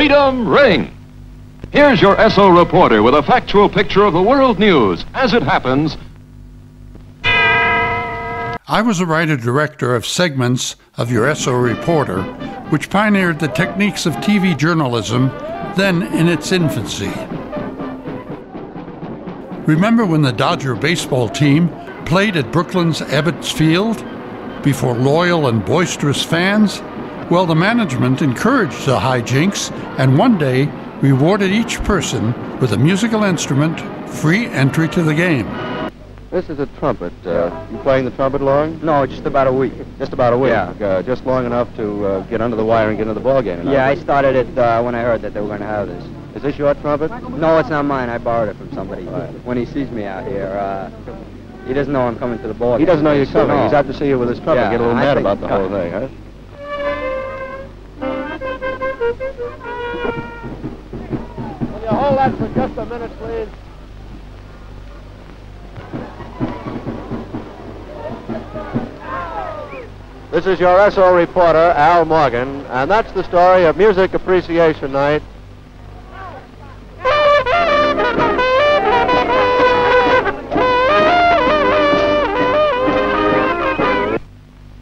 freedom ring. Here's your SO reporter with a factual picture of the world news as it happens. I was a writer-director of segments of your SO reporter, which pioneered the techniques of TV journalism, then in its infancy. Remember when the Dodger baseball team played at Brooklyn's Ebbets Field before loyal and boisterous fans? Well, the management encouraged the hijinks and one day rewarded each person with a musical instrument, free entry to the game. This is a trumpet. You playing the trumpet long? No, just about a week. Just about a week? Yeah. Just long enough to get under the wire and get into the ball game? Yeah, I started it when I heard that they were going to have this. Is this your trumpet? No, it's not mine. I borrowed it from somebody. Right. When he sees me out here, he doesn't know I'm coming to the ball game. He doesn't know you're coming. No. He's out to see you with his trumpet. Yeah, Get a little I mad think about the whole thing, huh? Will you hold that for just a minute, please? This is your SO reporter, Al Morgan, and that's the story of Music Appreciation Night.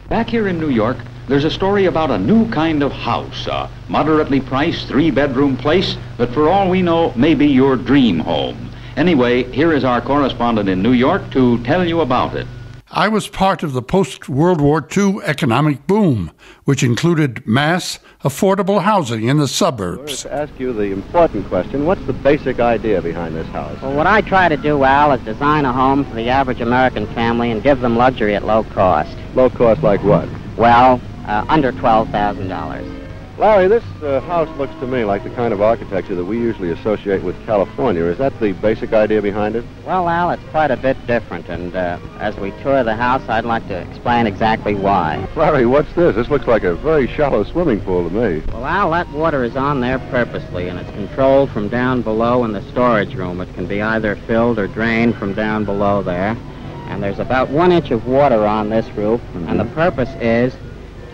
Back here in New York, there's a story about a new kind of house, a moderately priced 3-bedroom place that for all we know may be your dream home. Anyway, here is our correspondent in New York to tell you about it. I was part of the post-World War II economic boom, which included mass, affordable housing in the suburbs. To ask you the important question, what's the basic idea behind this house? Well, what I try to do, Al, is design a home for the average American family and give them luxury at low cost. Low cost like what? Well, under $12,000. Larry, this house looks to me like the kind of architecture that we usually associate with California. Is that the basic idea behind it? Well, Al, it's quite a bit different, and as we tour the house, I'd like to explain exactly why. Larry, what's this? This looks like a very shallow swimming pool to me. Well, Al, that water is on there purposely, and it's controlled from down below in the storage room. It can be either filled or drained from down below there. And there's about 1 inch of water on this roof, and the purpose is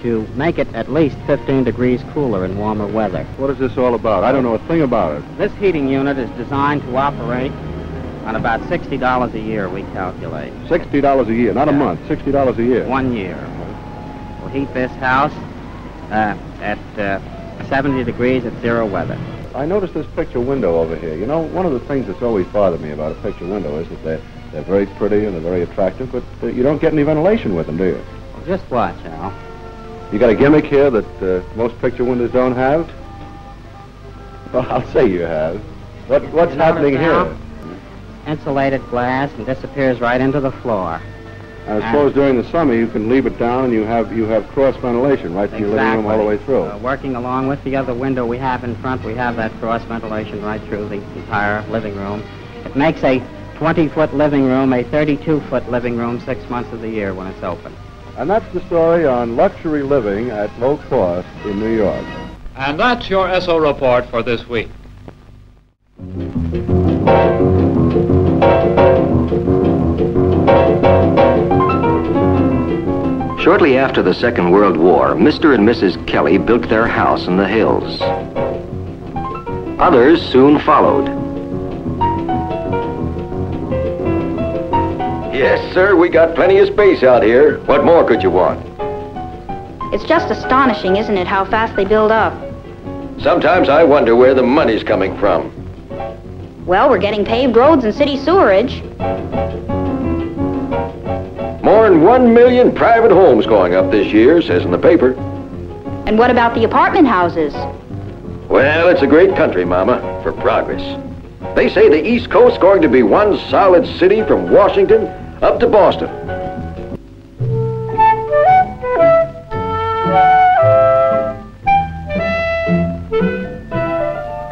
to make it at least 15 degrees cooler in warmer weather. What is this all about? I don't know a thing about it. This heating unit is designed to operate on about $60 a year, we calculate. $60 a year, not a month, $60 a year. 1 year. We'll heat this house at 70 degrees at zero weather. I noticed this picture window over here. You know, one of the things that's always bothered me about a picture window is that they're very pretty and they're very attractive, but you don't get any ventilation with them, do you? Well, just watch, Al. You got a gimmick here that most picture windows don't have? Well, I'll say you have. What's happening here? Insulated glass and disappears right into the floor. I suppose during the summer you can leave it down and you have cross ventilation right from your living room all the way through. Working along with the other window we have in front, we have that cross ventilation right through the entire living room. It makes a 20-foot living room a 32-foot living room 6 months of the year when it's open. And that's the story on luxury living at low cost in New York. And that's your SO report for this week. Shortly after the Second World War, Mr. and Mrs. Kelly built their house in the hills. Others soon followed. Yes, sir, we got plenty of space out here. What more could you want? It's just astonishing, isn't it, how fast they build up? Sometimes I wonder where the money's coming from. Well, we're getting paved roads and city sewerage. More than 1 million private homes going up this year, says in the paper. And what about the apartment houses? Well, it's a great country, Mama, for progress. They say the East Coast's going to be one solid city from Washington up to Boston.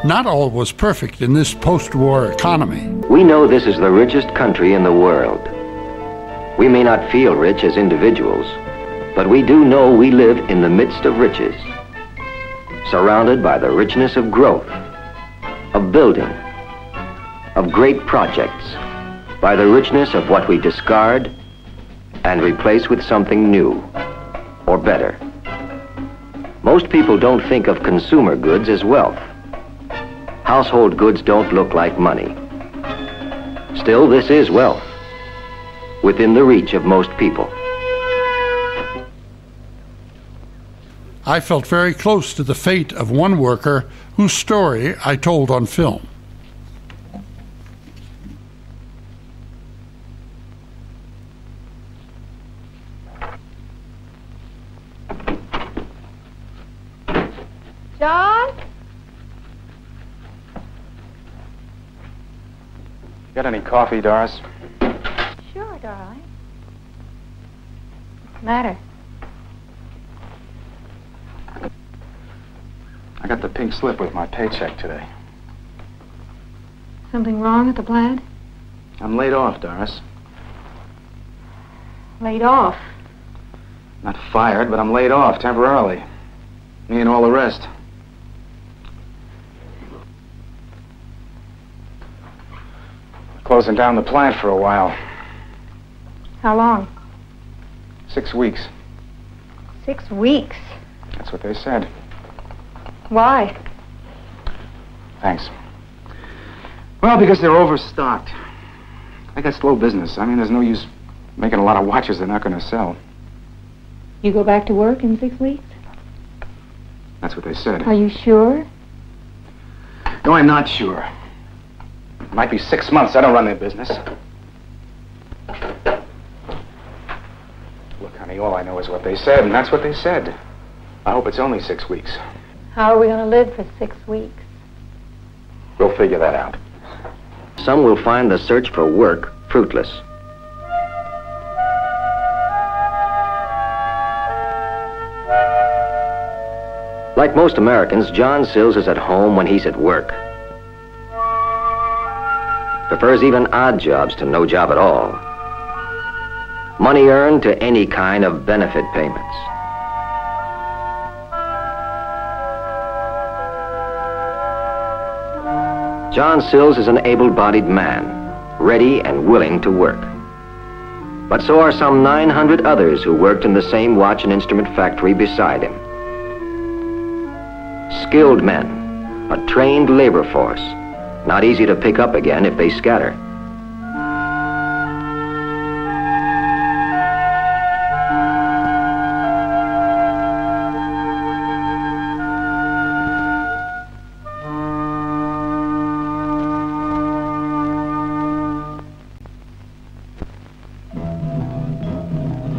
Not all was perfect in this post-war economy. We know this is the richest country in the world. We may not feel rich as individuals, but we do know we live in the midst of riches, surrounded by the richness of growth, of building, of great projects, by the richness of what we discard and replace with something new or better. Most people don't think of consumer goods as wealth. household goods don't look like money. Still, this is wealth, within the reach of most people. I felt very close to the fate of one worker whose story I told on film. John? Got any coffee, Doris? Sure, darling. What's the matter? I got the pink slip with my paycheck today. Something wrong at the plant? I'm laid off, Doris. Laid off? Not fired, but I'm laid off temporarily. Me and all the rest. Closing down the plant for a while. How long? 6 weeks. 6 weeks? That's what they said. Why? Thanks. Well, because they're overstocked. They got slow business. I mean, there's no use making a lot of watches they're not going to sell. You go back to work in 6 weeks? That's what they said. Are you sure? No, I'm not sure. It might be 6 months. I don't run their business. Look, honey, all I know is what they said, and that's what they said. I hope it's only 6 weeks. How are we going to live for 6 weeks? We'll figure that out. Some will find the search for work fruitless. Like most Americans, John Sills is at home when he's at work. Prefers even odd jobs to no job at all. Money earned to any kind of benefit payments. John Sills is an able-bodied man, ready and willing to work. But so are some 900 others who worked in the same watch and instrument factory beside him. Skilled men, a trained labor force, not easy to pick up again if they scatter.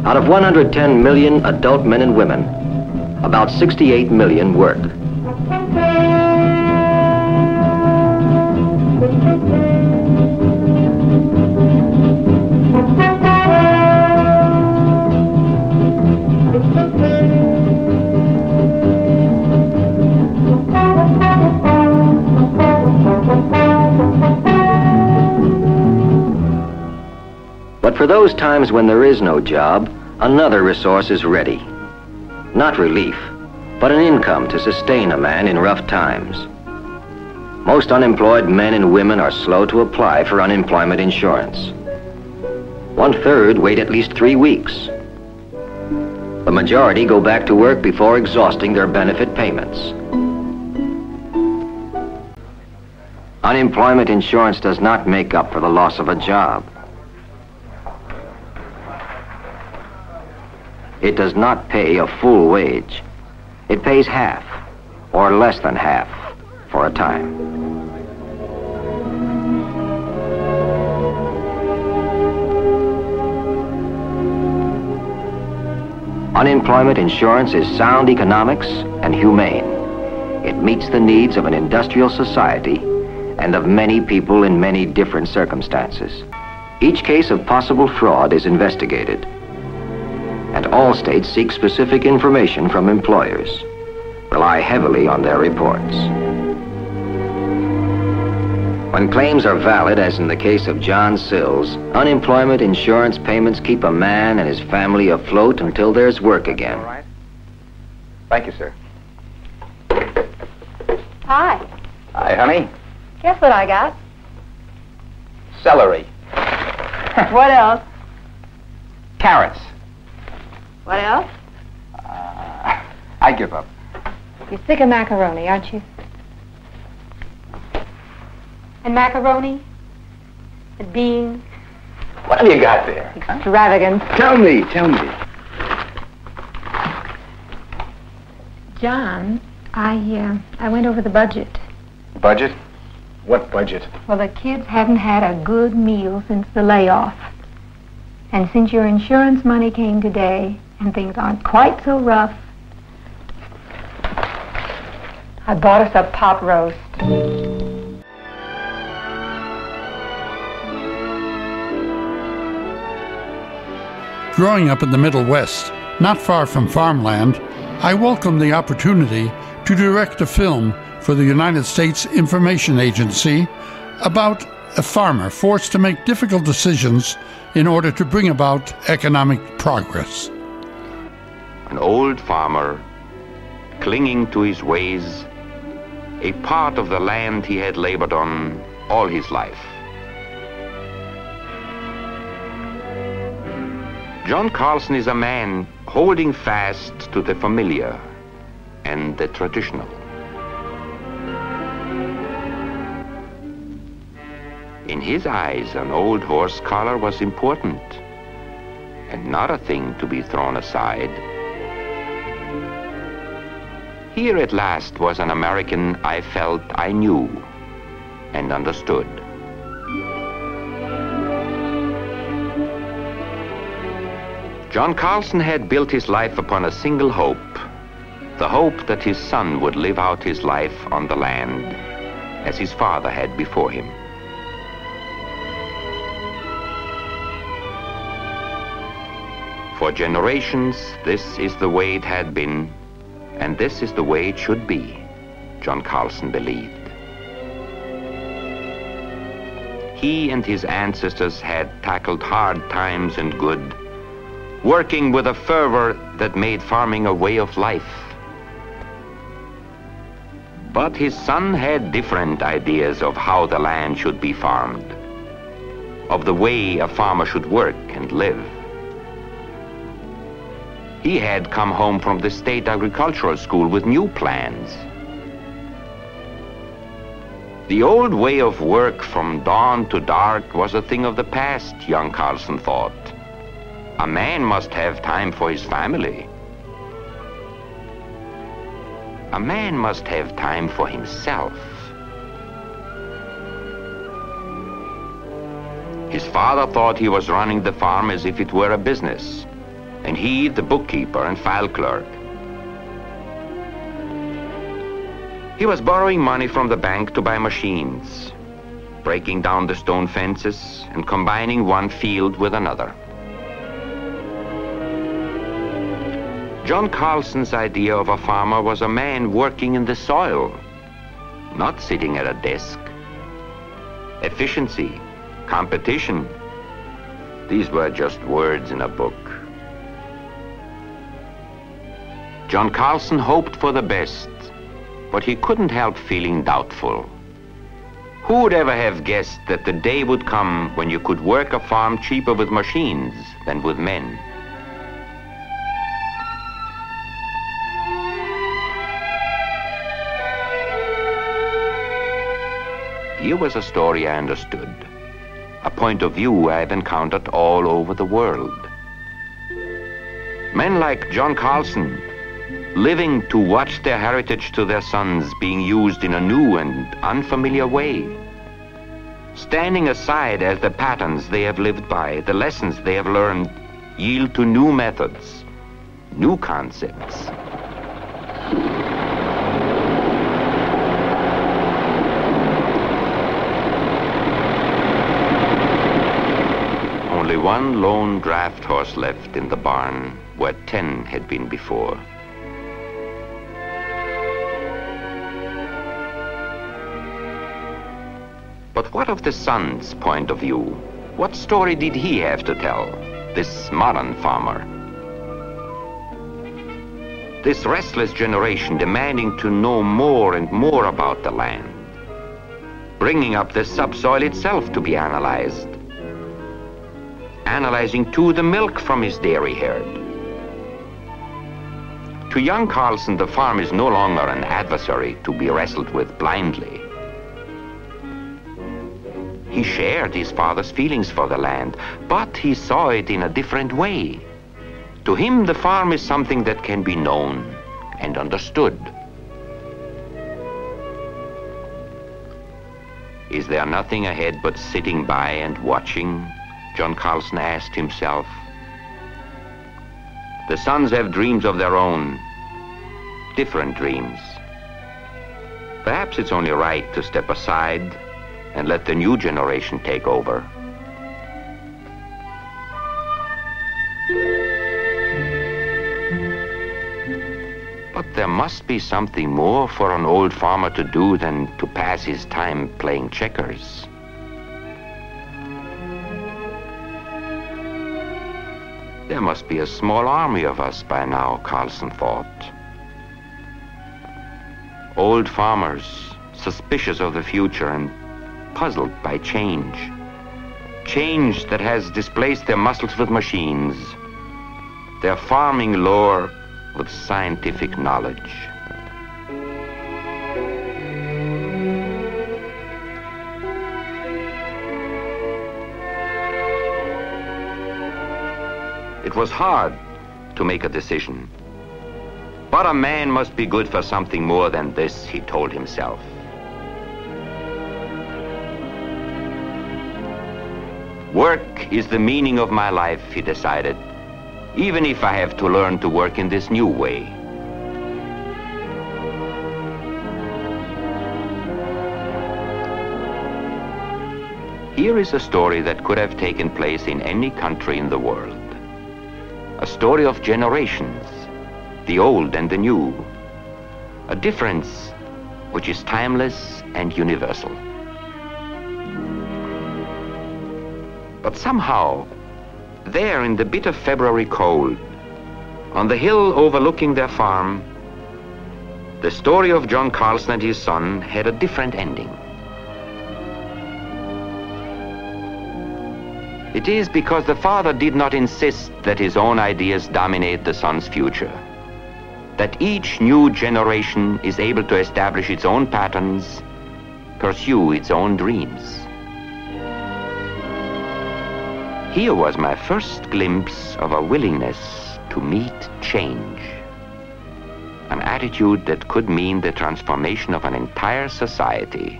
Out of 110 million adult men and women, about 68 million work. But for those times when there is no job, another resource is ready. Not relief, but an income to sustain a man in rough times. Most unemployed men and women are slow to apply for unemployment insurance. 1/3 wait at least 3 weeks. The majority go back to work before exhausting their benefit payments. Unemployment insurance does not make up for the loss of a job. It does not pay a full wage. It pays half, or less than half, for a time. Unemployment insurance is sound economics and humane. It meets the needs of an industrial society and of many people in many different circumstances. Each case of possible fraud is investigated, and all states seek specific information from employers, rely heavily on their reports. When claims are valid, as in the case of John Sills, unemployment insurance payments keep a man and his family afloat until there's work again. All right. Thank you, sir. Hi. Hi, honey. Guess what I got? Celery. What else? Carrots. What else? I give up. You're sick of macaroni, aren't you? And macaroni. And beans. What have you got there? Extravagance. Tell me. John, I went over the budget. Budget? What budget? Well, the kids haven't had a good meal since the layoff. And since your insurance money came today, and things aren't quite so rough, I bought us a pot roast. Growing up in the Middle West, not far from farmland, I welcomed the opportunity to direct a film for the United States Information Agency about a farmer forced to make difficult decisions in order to bring about economic progress. An old farmer, clinging to his ways, a part of the land he had labored on all his life. John Carlson is a man holding fast to the familiar and the traditional. In his eyes, an old horse collar was important and not a thing to be thrown aside. Here at last was an American I felt I knew and understood. John Carlson had built his life upon a single hope, the hope that his son would live out his life on the land as his father had before him. For generations, this is the way it had been, and this is the way it should be, John Carlson believed. He and his ancestors had tackled hard times and good, working with a fervor that made farming a way of life. But his son had different ideas of how the land should be farmed, of the way a farmer should work and live. He had come home from the state agricultural school with new plans. The old way of work from dawn to dark was a thing of the past, young Carlson thought. A man must have time for his family. A man must have time for himself. His father thought he was running the farm as if it were a business, and he the bookkeeper and file clerk. He was borrowing money from the bank to buy machines, breaking down the stone fences and combining one field with another. John Carlson's idea of a farmer was a man working in the soil, not sitting at a desk. Efficiency, competition, these were just words in a book. John Carlson hoped for the best, but he couldn't help feeling doubtful. Who would ever have guessed that the day would come when you could work a farm cheaper with machines than with men? Here was a story I understood, a point of view I've encountered all over the world. Men like John Carlson, living to watch their heritage to their sons being used in a new and unfamiliar way. Standing aside as the patterns they have lived by, the lessons they have learned, yield to new methods, new concepts. Only one lone draft horse left in the barn where 10 had been before. But what of the son's point of view? What story did he have to tell, this modern farmer? This restless generation demanding to know more and more about the land, bringing up the subsoil itself to be analyzed, analyzing too the milk from his dairy herd. To young Carlson, the farm is no longer an adversary to be wrestled with blindly. He shared his father's feelings for the land, but he saw it in a different way. To him, the farm is something that can be known and understood. Is there nothing ahead but sitting by and watching? John Carlson asked himself. The sons have dreams of their own, different dreams. Perhaps it's only right to step aside and let the new generation take over. But there must be something more for an old farmer to do than to pass his time playing checkers. There must be a small army of us by now, Carlson thought. Old farmers, suspicious of the future and puzzled by change. Change that has displaced their muscles with machines, their farming lore with scientific knowledge. It was hard to make a decision. But a man must be good for something more than this, he told himself. Work is the meaning of my life, he decided, even if I have to learn to work in this new way. Here is a story that could have taken place in any country in the world. A story of generations, the old and the new. A difference which is timeless and universal. But somehow, there in the bitter February cold, on the hill overlooking their farm, the story of John Carlson and his son had a different ending. It is because the father did not insist that his own ideas dominate the son's future, that each new generation is able to establish its own patterns, pursue its own dreams. Here was my first glimpse of a willingness to meet change, an attitude that could mean the transformation of an entire society.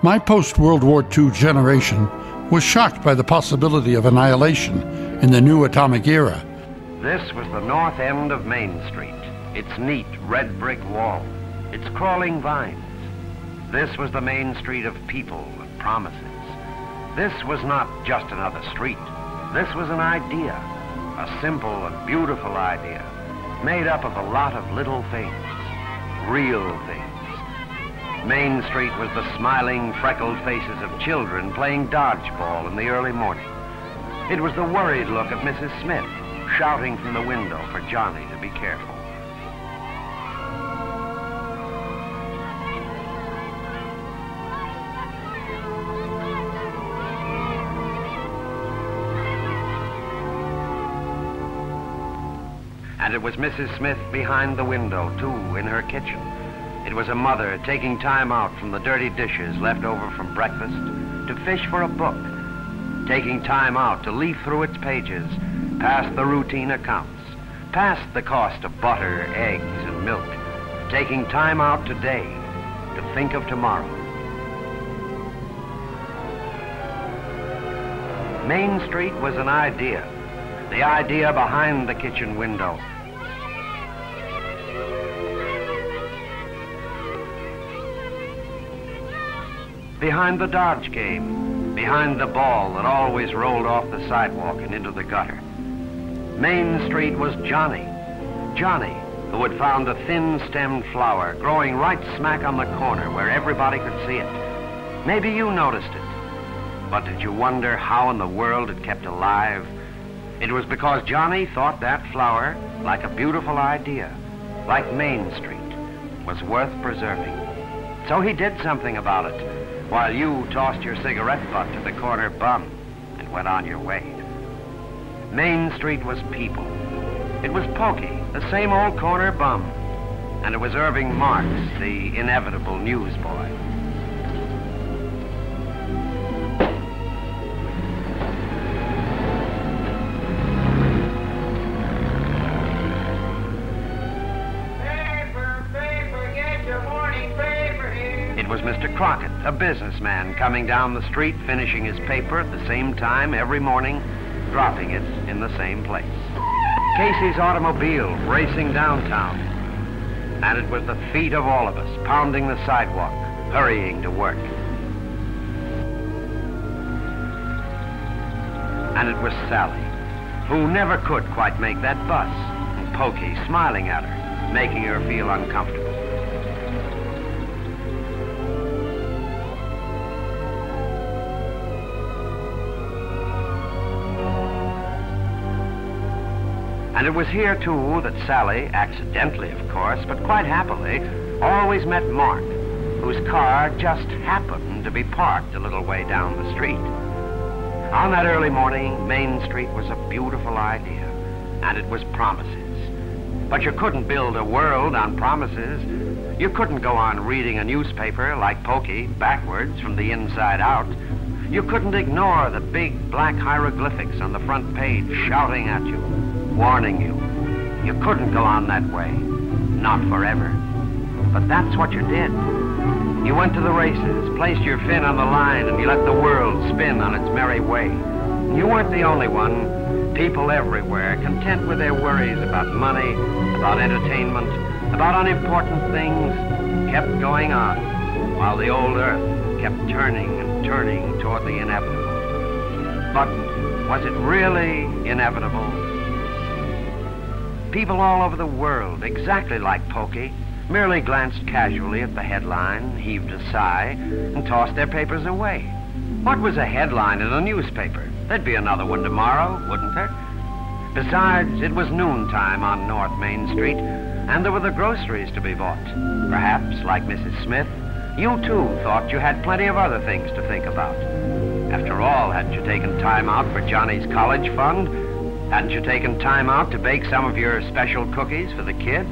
My post-World War II generation was shocked by the possibility of annihilation in the new atomic era. This was the north end of Main Street, its neat red brick wall, its crawling vines. This was the Main Street of people and promises. This was not just another street. This was an idea, a simple and beautiful idea, made up of a lot of little things, real things. Main Street was the smiling, freckled faces of children playing dodgeball in the early morning. It was the worried look of Mrs. Smith, shouting from the window for Johnny to be careful. And it was Mrs. Smith behind the window, too, in her kitchen. It was a mother taking time out from the dirty dishes left over from breakfast to fish for a book, taking time out to leaf through its pages, past the routine accounts, past the cost of butter, eggs, and milk, taking time out today to think of tomorrow. Main Street was an idea, the idea behind the kitchen window. Behind the Dodge game, behind the ball that always rolled off the sidewalk and into the gutter. Main Street was Johnny. Johnny, who had found a thin-stemmed flower growing right smack on the corner where everybody could see it. Maybe you noticed it. But did you wonder how in the world it kept alive? It was because Johnny thought that flower, like a beautiful idea, like Main Street, was worth preserving. So he did something about it, while you tossed your cigarette butt to the corner bum and went on your way. Main Street was people, It was Pokey, the same old corner bum. And it was Irving Marx, the inevitable newsboy. It was Mr. Crockett, a businessman, coming down the street, finishing his paper at the same time every morning, dropping it in the same place. Casey's automobile racing downtown. And it was the feet of all of us, pounding the sidewalk, hurrying to work. And it was Sally, who never could quite make that bus, and Pokey smiling at her, making her feel uncomfortable. And it was here, too, that Sally, accidentally, of course, but quite happily, always met Mark, whose car just happened to be parked a little way down the street. On that early morning, Main Street was a beautiful idea, and it was promises. But you couldn't build a world on promises. You couldn't go on reading a newspaper like Pokey backwards from the inside out. You couldn't ignore the big black hieroglyphics on the front page shouting at you, warning you. You couldn't go on that way, not forever. But that's what you did. You went to the races, placed your fin on the line, and you let the world spin on its merry way. You weren't the only one. People everywhere, content with their worries about money, about entertainment, about unimportant things, kept going on, while the old earth kept turning and turning toward the inevitable. But was it really inevitable? People all over the world, exactly like Pokey, merely glanced casually at the headline, heaved a sigh, and tossed their papers away. What was a headline in a newspaper? There'd be another one tomorrow, wouldn't there? Besides, it was noontime on North Main Street, and there were the groceries to be bought. Perhaps, like Mrs. Smith, you too thought you had plenty of other things to think about. After all, hadn't you taken time out for Johnny's college fund? Hadn't you taken time out to bake some of your special cookies for the kids?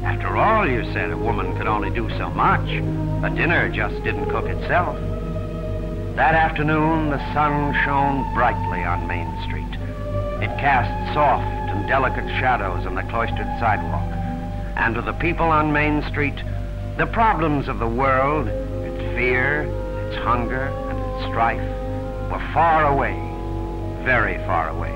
After all, you said a woman could only do so much. A dinner just didn't cook itself. That afternoon, the sun shone brightly on Main Street. It cast soft and delicate shadows on the cloistered sidewalk. And to the people on Main Street, the problems of the world, its fear, its hunger, and its strife, were far away, very far away.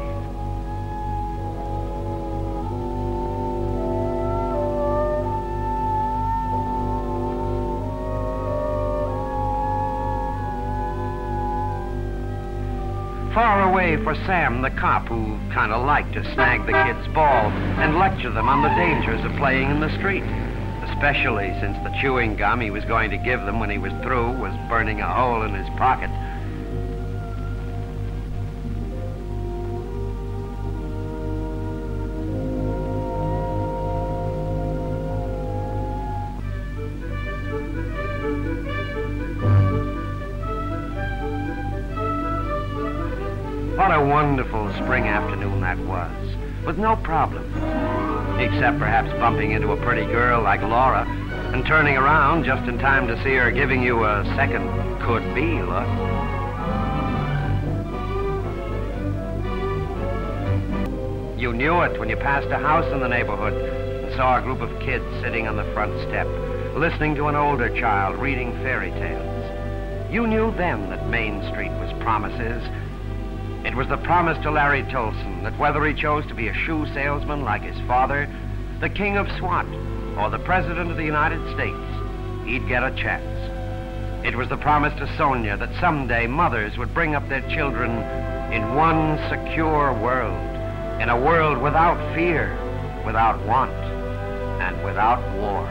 Far away for Sam, the cop, who kind of liked to snag the kids' ball and lecture them on the dangers of playing in the street, especially since the chewing gum he was going to give them when he was through was burning a hole in his pocket. What a wonderful spring afternoon that was, with no problem, except perhaps bumping into a pretty girl like Laura and turning around just in time to see her giving you a second could-be look. You knew it when you passed a house in the neighborhood and saw a group of kids sitting on the front step, listening to an older child reading fairy tales. You knew then that Main Street was promises. It was the promise to Larry Tolson that whether he chose to be a shoe salesman like his father, the king of SWAT, or the president of the United States, he'd get a chance. It was the promise to Sonia that someday mothers would bring up their children in one secure world, in a world without fear, without want, and without war.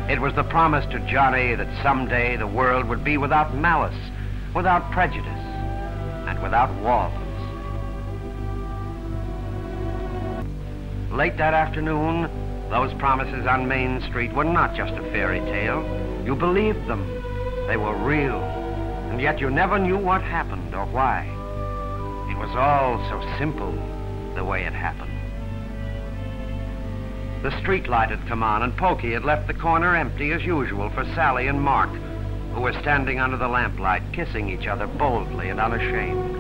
It was the promise to Johnny that someday the world would be without malice, without prejudice, and without walls. Late that afternoon, those promises on Main Street were not just a fairy tale. You believed them. They were real. And yet you never knew what happened or why. It was all so simple the way it happened. The street light had come on, and Pokey had left the corner empty as usual for Sally and Mark, who were standing under the lamplight, kissing each other boldly and unashamed.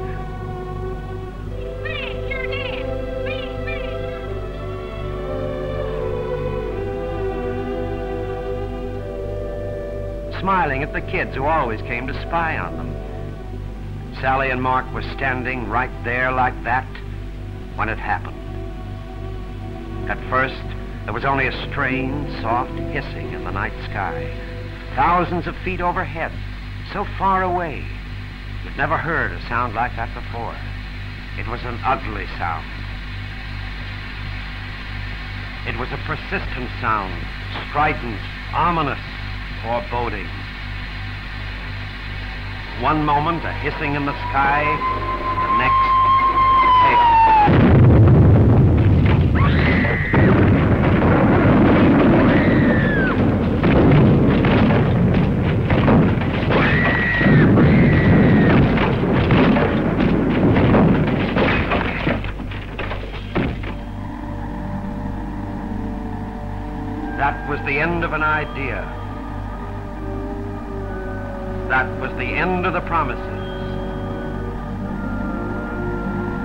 Smiling at the kids who always came to spy on them. Sally and Mark were standing right there like that when it happened. At first, there was only a strange, soft hissing in the night sky. Thousands of feet overhead, so far away. You'd never heard a sound like that before. It was an ugly sound. It was a persistent sound, strident, ominous, foreboding. One moment, a hissing in the sky, the next, chaos. That was the end of an idea. That was the end of the promises.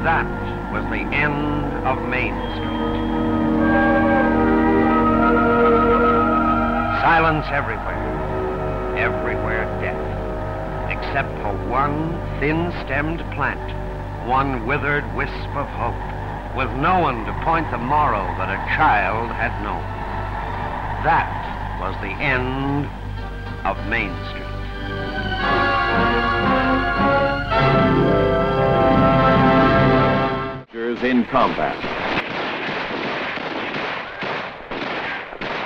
That was the end of Main Street. Silence everywhere. Everywhere death. Except for one thin-stemmed plant, one withered wisp of hope, with no one to point the morrow that a child had known. That was the end of Main Street. In combat.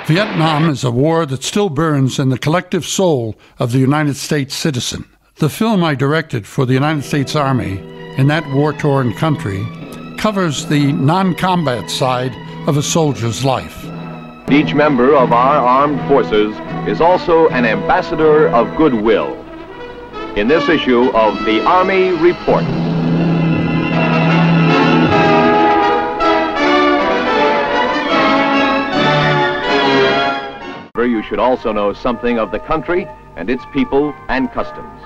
Vietnam is a war that still burns in the collective soul of the United States citizen. The film I directed for the United States Army in that war-torn country covers the non-combat side of a soldier's life. Each member of our armed forces is also an ambassador of goodwill. In this issue of the Army Report. You should also know something of the country and its people and customs.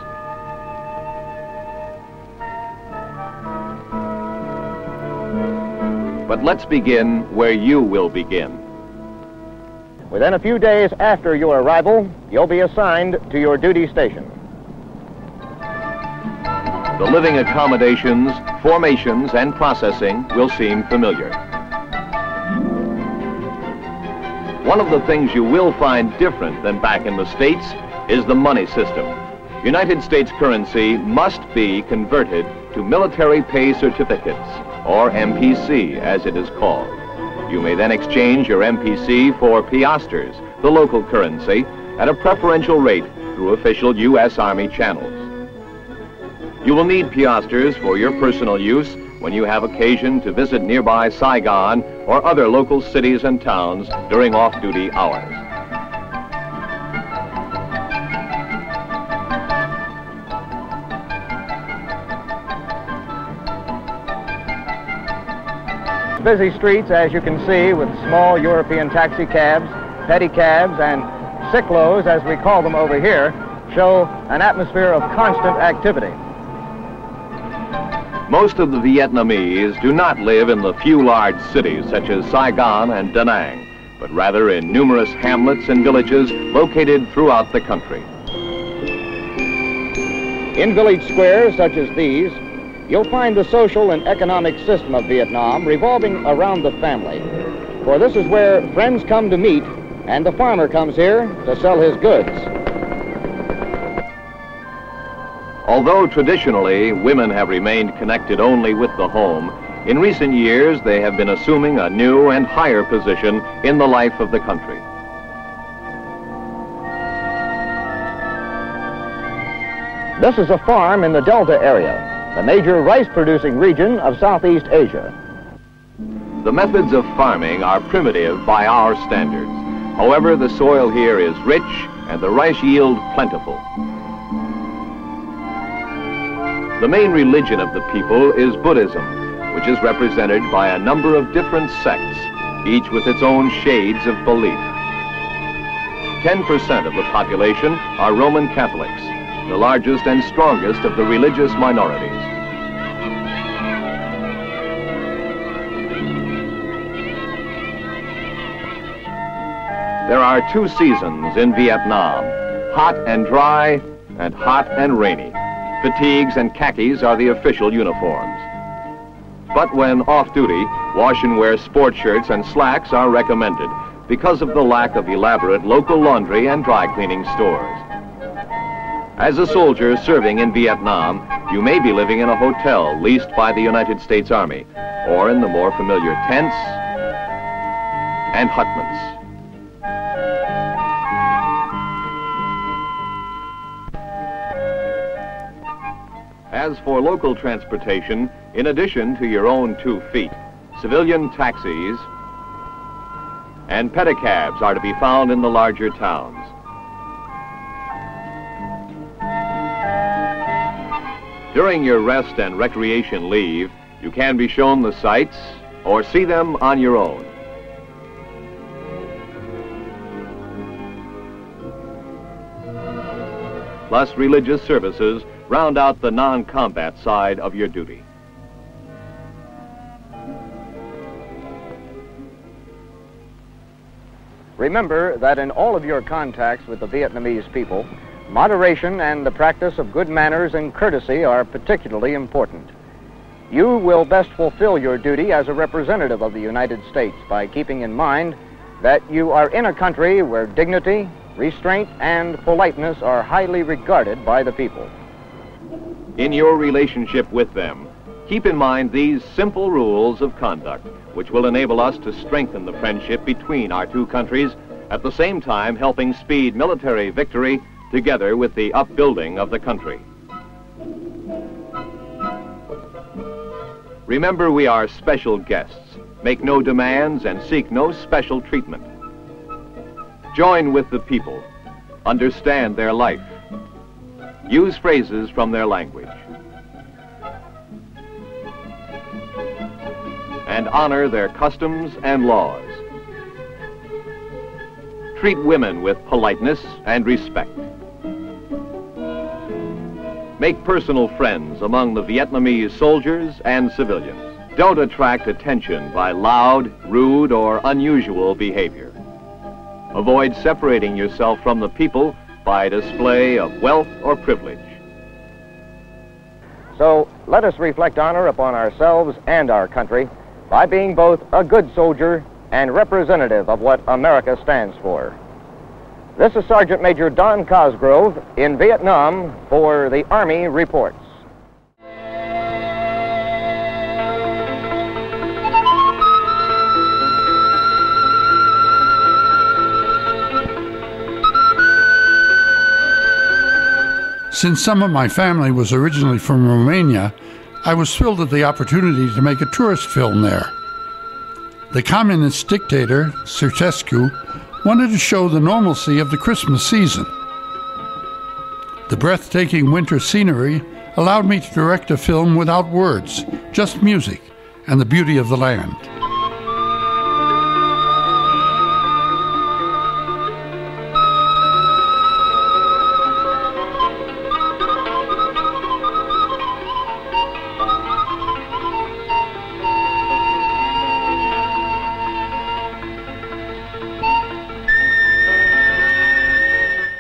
But let's begin where you will begin. Within a few days after your arrival, you'll be assigned to your duty station. The living accommodations, formations, and processing will seem familiar. One of the things you will find different than back in the States is the money system. United States currency must be converted to military pay certificates, or MPC as it is called. You may then exchange your MPC for piastres, the local currency, at a preferential rate through official U.S. Army channels. You will need piastres for your personal use when you have occasion to visit nearby Saigon or other local cities and towns during off-duty hours. Busy streets, as you can see, with small European taxi cabs, pedicabs, and cyclos, as we call them over here, show an atmosphere of constant activity. Most of the Vietnamese do not live in the few large cities such as Saigon and Da Nang, but rather in numerous hamlets and villages located throughout the country. In village squares such as these, you'll find the social and economic system of Vietnam revolving around the family. For this is where friends come to meet, and the farmer comes here to sell his goods. Although traditionally women have remained connected only with the home, in recent years they have been assuming a new and higher position in the life of the country. This is a farm in the Delta area, the major rice-producing region of Southeast Asia. The methods of farming are primitive by our standards. However, the soil here is rich and the rice yield plentiful. The main religion of the people is Buddhism, which is represented by a number of different sects, each with its own shades of belief. 10% of the population are Roman Catholics, the largest and strongest of the religious minorities. There are 2 seasons in Vietnam, hot and dry and hot and rainy. Fatigues and khakis are the official uniforms. But when off-duty, wash and wear sport shirts and slacks are recommended because of the lack of elaborate local laundry and dry cleaning stores. As a soldier serving in Vietnam, you may be living in a hotel leased by the United States Army, or in the more familiar tents and hutments. As for local transportation, in addition to your own 2 feet, civilian taxis and pedicabs are to be found in the larger towns. During your rest and recreation leave, you can be shown the sights or see them on your own. Plus, religious services round out the non-combat side of your duty. Remember that in all of your contacts with the Vietnamese people, moderation and the practice of good manners and courtesy are particularly important. You will best fulfill your duty as a representative of the United States by keeping in mind that you are in a country where dignity, restraint, and politeness are highly regarded by the people. In your relationship with them, keep in mind these simple rules of conduct, which will enable us to strengthen the friendship between our 2 countries, at the same time helping speed military victory together with the upbuilding of the country. Remember, we are special guests. Make no demands and seek no special treatment. Join with the people. Understand their life. Use phrases from their language. And honor their customs and laws. Treat women with politeness and respect. Make personal friends among the Vietnamese soldiers and civilians. Don't attract attention by loud, rude, or unusual behavior. Avoid separating yourself from the people by display of wealth or privilege. So let us reflect honor upon ourselves and our country by being both a good soldier and representative of what America stands for. This is Sergeant Major Don Cosgrove in Vietnam for the Army Reports. Since some of my family was originally from Romania, I was thrilled at the opportunity to make a tourist film there. The communist dictator, Ceausescu, wanted to show the normalcy of the Christmas season. The breathtaking winter scenery allowed me to direct a film without words, just music and the beauty of the land.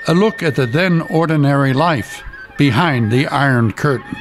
A look at the then ordinary life behind the Iron Curtain.